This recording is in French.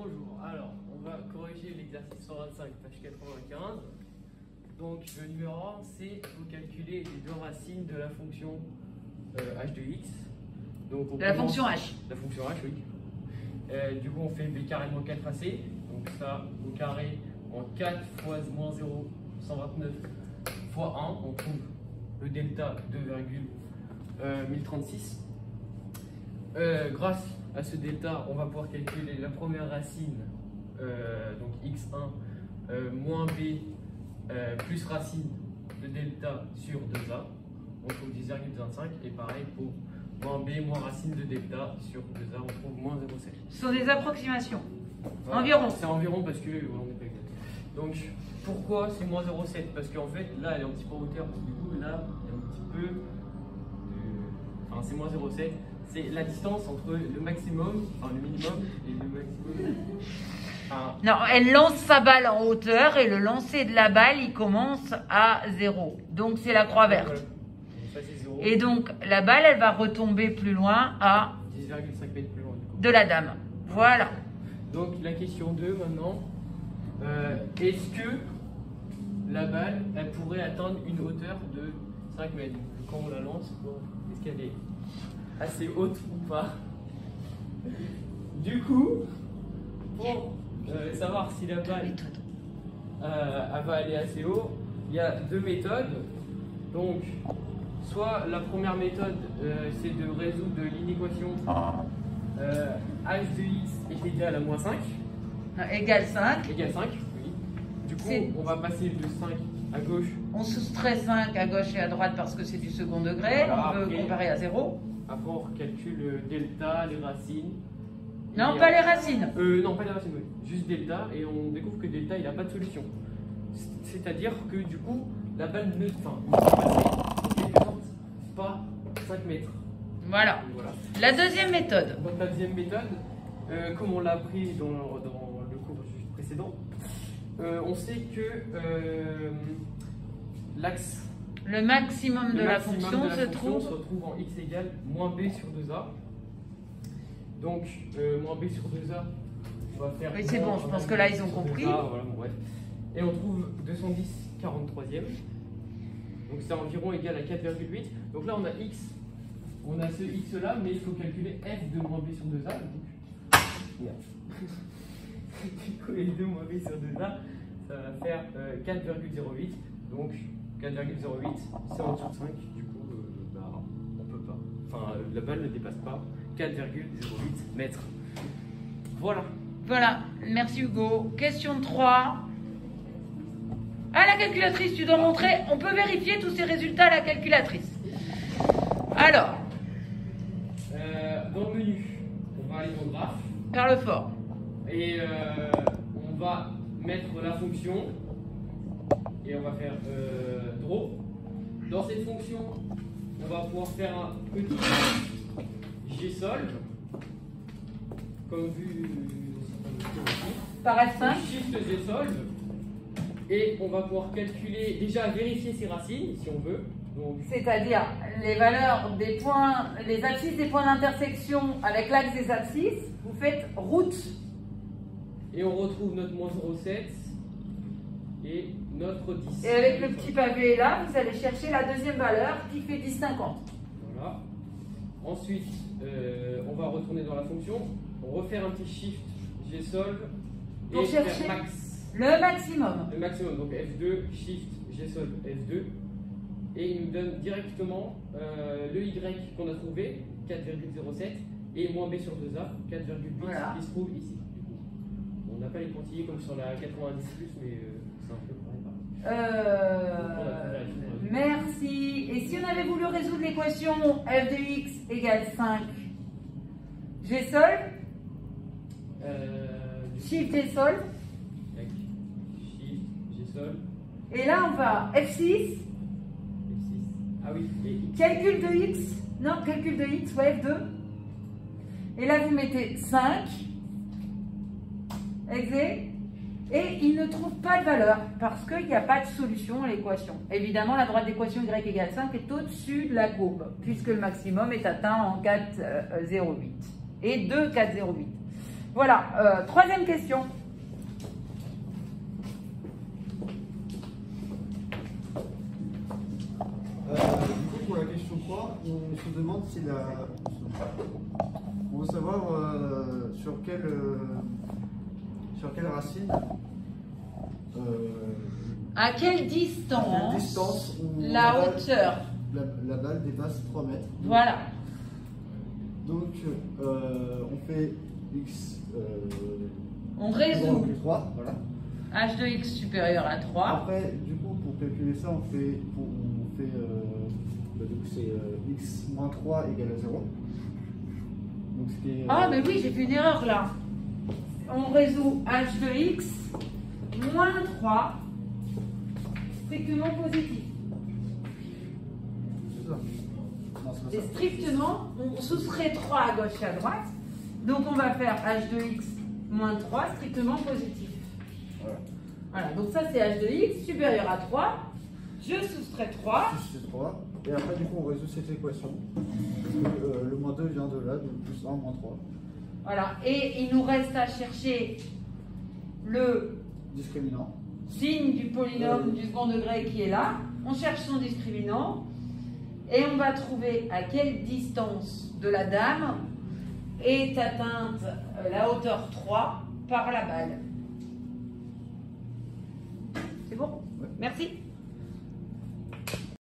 Bonjour, alors on va corriger l'exercice 125, page 95. Donc le numéro 1, c'est il faut calculer les deux racines de la fonction h de x. Donc, la fonction h. La fonction h, oui. Du coup on fait b carré moins 4ac, donc ça au carré en 4 fois moins 0, 129 fois 1, on trouve le delta 2,1036. Grâce à ce delta, on va pouvoir calculer la première racine, donc x1 moins b plus racine de delta sur 2a, on trouve 10,25, et pareil pour moins b moins racine de delta sur 2a, on trouve moins 0,7. Ce sont des approximations. Voilà. Environ. C'est environ parce que on n'est pas exact. Donc pourquoi c'est moins 0,7? Parce qu'en fait là elle est un petit peu en hauteur, du coup là il y a un petit peu enfin c'est moins 0,7. C'est la distance entre le maximum, enfin le minimum et le maximum. Enfin, Non, elle lance sa balle en hauteur et le lancer de la balle, il commence à 0. Donc c'est la croix verte. voilà. Ça, c'est 0. Et donc la balle, elle va retomber plus loin à 10,5 mètres plus loin du coup. de la dame. Voilà. Donc la question 2 maintenant. Est-ce que la balle, elle pourrait atteindre une hauteur de 5 mètres? Quand on la lance, est-ce qu'elle est assez haute ou pas? Du coup, pour savoir si la balle elle va aller assez haut, il y a deux méthodes. Donc, soit la première méthode, c'est de résoudre l'inéquation h de x est égal à moins 5. Égale 5. Égal 5, oui. Du coup, on va passer de 5 à gauche. On soustrait 5 à gauche et à droite parce que c'est du second degré. Voilà, on veut comparer à 0. Après, on calcule delta, les racines. Non, Et pas les racines. Non, pas les racines, oui. Juste delta, et on découvre que delta, il n'a pas de solution. C'est-à-dire que du coup, la balle ne peut passer, en quelque sorte, pas 5 mètres. Voilà. Voilà. La deuxième méthode. Donc la deuxième méthode, comme on l'a appris dans le cours juste précédent, on sait que l'axe, Le maximum de la fonction se se trouve. retrouve en x égale moins b sur 2a. Donc moins b sur 2a, on va faire. Oui, c'est bon, je pense que là, ils ont compris. 2A, voilà, bon, bref. Et on trouve 210 43e. Donc c'est environ égal à 4,8. Donc là on a x. On a ce x là, mais il faut calculer f de moins b sur 2a. Merde. Du coup, f de moins b sur 2a, ça va faire 4,08. Donc 4,08, c'est en dessous de 5. Du coup, bah, on peut pas. Enfin, la balle ne dépasse pas 4,08 mètres. Voilà. Voilà, merci Hugo. Question 3. À la calculatrice, tu dois montrer. On peut vérifier tous ces résultats à la calculatrice. Alors, dans le menu, on va aller dans le graphe. par le fort. Et on va mettre la fonction. Et on va faire draw. Dans cette fonction, on va pouvoir faire un petit gsolve, comme vu Par F5. shift gsolve. Et on va pouvoir calculer, déjà vérifier ses racines si on veut. C'est-à-dire les valeurs des points, les abscisses des points d'intersection avec l'axe des abscisses, vous faites route. Et on retrouve notre moins 0,7 et notre 10. Et avec le petit pavé là, vous allez chercher la deuxième valeur qui fait 10,50. Voilà. Ensuite, on va retourner dans la fonction, refaire un petit shift gsolve Pour et chercher faire max. le maximum. Le maximum, donc F2, shift gsolve F2. Et il nous donne directement le Y qu'on a trouvé, 4,07, et moins B sur 2A, 4,8, Voilà. qui se trouve ici. Du coup, on n'a pas les pointillés comme sur la 90+, mais c'est un peu pareil. Merci. Et si on avait voulu résoudre l'équation f de x égale 5, G solve, shift et solve, Shift, gsolve, et là on va F6, F6. Ah oui, et X. calcul de x, non, calcul de x, ouais, F2. Et là vous mettez 5, exé, et il ne trouve pas de valeur parce qu'il n'y a pas de solution à l'équation. Évidemment, la droite d'équation y égale 5 est au-dessus de la courbe, puisque le maximum est atteint en 4,08 et 2,4,08. Voilà, troisième question. Du coup, pour la question 3, on se demande si on veut savoir sur quelle racine, À quelle distance, la hauteur la balle dépasse 3 mètres. Voilà. Donc, on fait x. On résout. Plus 3, voilà. H de x supérieur à 3. Après, du coup, pour calculer ça, du coup, c'est x moins 3 égale à 0. Donc, ce qui est, Ah, mais oui, j'ai fait une erreur là. On résout h de x moins 3 strictement positif. c'est ça. Non, c'est pas Et ça. strictement, on soustrait 3 à gauche et à droite. Donc on va faire h de x moins 3 strictement positif. Voilà. Voilà, donc ça c'est h de x supérieur à 3. Je soustrais 3. C'est 3. Et après, du coup, on résout cette équation. Parce que, le moins 2 vient de là, donc plus 1 moins 3. Voilà, et il nous reste à chercher le Discriminant. signe du polynôme du second degré qui est là. On cherche son discriminant et on va trouver à quelle distance de la dame est atteinte la hauteur 3 par la balle. C'est bon? Ouais. Merci.